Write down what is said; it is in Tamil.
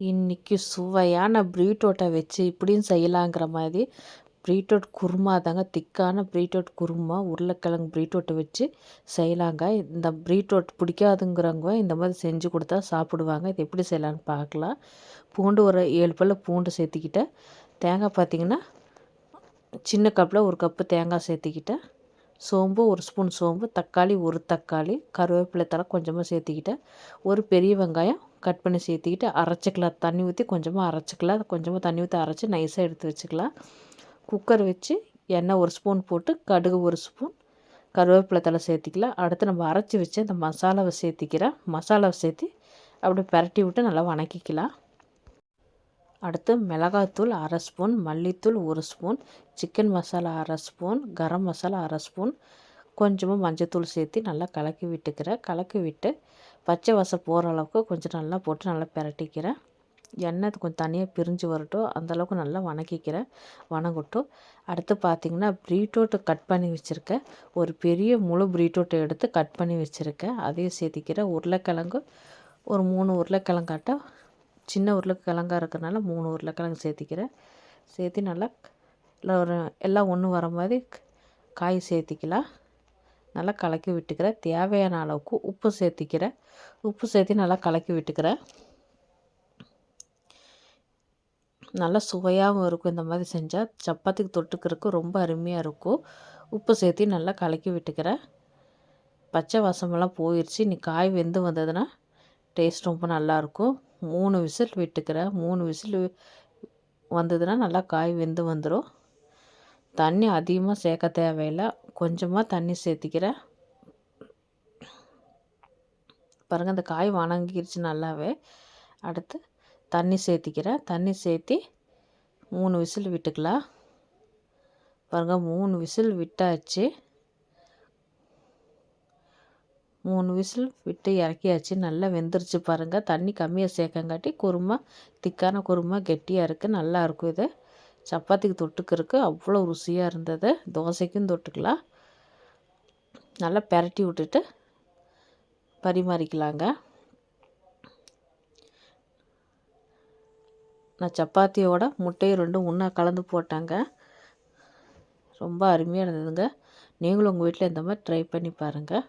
இன்றைக்கி சுவையான பீட்ரூட்டை வச்சு இப்படியும் செய்யலாங்கிற மாதிரி பீட்ரூட் குருமா தாங்க. திக்கான பீட்ரூட் குருமா, உருளைக்கிழங்கு பீட்ரூட்டை வச்சு செய்யலாங்க. இந்த பீட்ரூட் பிடிக்காதுங்கிறவங்க இந்த மாதிரி செஞ்சு கொடுத்தா சாப்பிடுவாங்க. இது எப்படி செய்யலான்னு பார்க்கலாம். பூண்டு ஒரு 7 பல்லு பூண்டு சேர்த்திக்கிட்டேன். தேங்காய் பார்த்திங்கன்னா சின்ன கப்பில் 1 கப்பு தேங்காய் சேர்த்திக்கிட்டேன். சோம்பு 1 ஸ்பூன் சோம்பு, தக்காளி 1 தக்காளி, கருவேப்பிலை தழை கொஞ்சமாக சேர்த்திக்கிட்டேன். ஒரு பெரிய வெங்காயம் கட் பண்ணி சேர்த்திக்கிட்டு அரைச்சிக்கலாம். தண்ணி ஊற்றி கொஞ்சமாக அரைச்சிக்கலாம். கொஞ்சமாக தண்ணி ஊற்றி அரைச்சி நைஸாக எடுத்து வச்சுக்கலாம். குக்கர் வச்சு எண்ணெய் 1 ஸ்பூன் போட்டு கடுகு 1 ஸ்பூன், கருவேப்பிலை தழை சேர்த்திக்கலாம். அடுத்து நம்ம அரைச்சி வச்சு இந்த மசாலாவை சேர்த்திக்கிறேன். மசாலாவை சேர்த்தி அப்படியே பரட்டி விட்டு நல்லா வணக்கிக்கலாம். அடுத்து மிளகாத்தூள் 1/2 ஸ்பூன், மல்லித்தூள் 1 spoon, chicken masala 1/2 spoon, garam masala 1/2 spoon, கொஞ்சமாக மஞ்சத்தூள் சேர்த்து நல்லா கலக்கி விட்டுக்கிறேன். கலக்கி விட்டு பச்சை வாசம் போகிற அளவுக்கு கொஞ்சம் நல்லா போட்டு நல்லா பிரட்டிக்கிறேன். எண்ணெய் கொஞ்சம் தனியாக பிரிஞ்சு வரட்டும், அந்தளவுக்கு நல்லா வணக்கிக்கிறேன். வணங்கட்டும். அடுத்து பார்த்திங்கன்னா பீட்ரூட்டு கட் பண்ணி வச்சுருக்கேன். ஒரு பெரிய முழு பீட்ரூட்டை எடுத்து கட் பண்ணி வச்சுருக்கேன். அதையும் சேர்த்திக்கிறேன். உருளைக்கிழங்கு ஒரு 3 உருளைக்கிழங்காட்ட சின்ன உருளைக்கிழங்கா இருக்கிறனால 3 உருளைக்கிழங்கு சேர்த்திக்கிறேன். சேர்த்து நல்லா ஒரு எல்லாம் ஒன்று வர மாதிரி காய் சேர்த்திக்கலாம். நல்லா கலக்கி விட்டுக்கிறேன். தேவையான அளவுக்கு உப்பு சேர்த்திக்கிறேன். உப்பு சேர்த்து நல்லா கலக்கி விட்டுக்கிறேன். நல்லா சுவையாகவும் இருக்கும். இந்த மாதிரி செஞ்சால் சப்பாத்திக்கு தொட்டுக்கிறதுக்கு ரொம்ப அருமையாக இருக்கும். உப்பு சேர்த்து நல்லா கலக்கி விட்டுக்கிறேன். பச்சை வாசமெல்லாம் போயிடுச்சு. இன்னைக்கு காய் வெந்து வந்ததுன்னா டேஸ்ட் ரொம்ப நல்லாயிருக்கும். 3 விசில் விட்டுக்கிறேன். 3 விசில் வந்ததுன்னா நல்லா காய் வெந்து வந்துடும். தண்ணி அதிகமாக சேர்க்க தேவையில்லை. கொஞ்சமாக தண்ணி சேர்த்திக்கிறேன். பாருங்கள், அந்த காய் வணங்கிருச்சு நல்லாவே. அடுத்து தண்ணி சேர்த்திக்கிறேன். தண்ணி சேர்த்தி 3 விசில் விட்டுக்கலாம். பாருங்கள், 3 விசில் விட்டாச்சு. 3 விசில் விட்டு இறக்கியாச்சு. நல்லா வெந்துருச்சு பாருங்கள். தண்ணி கம்மியாக சேர்க்கங்காட்டி குருமா திக்கான குருமா கெட்டியாக இருக்குது. நல்லாயிருக்கும். இது சப்பாத்திக்கு தொட்டுக்கிறதுக்கு அவ்வளோ ருசியாக இருந்தது. தோசைக்கும் தொட்டுக்கலாம். நல்லா பிரட்டி விட்டுட்டு பரிமாறிக்கலாங்க. நான் சப்பாத்தியோட முட்டையும் 2 ஒன்றா கலந்து போட்டாங்க. ரொம்ப அருமையாக இருந்ததுங்க. நீங்களும் உங்கள் வீட்டில் இந்த மாதிரி ட்ரை பண்ணி பாருங்கள்.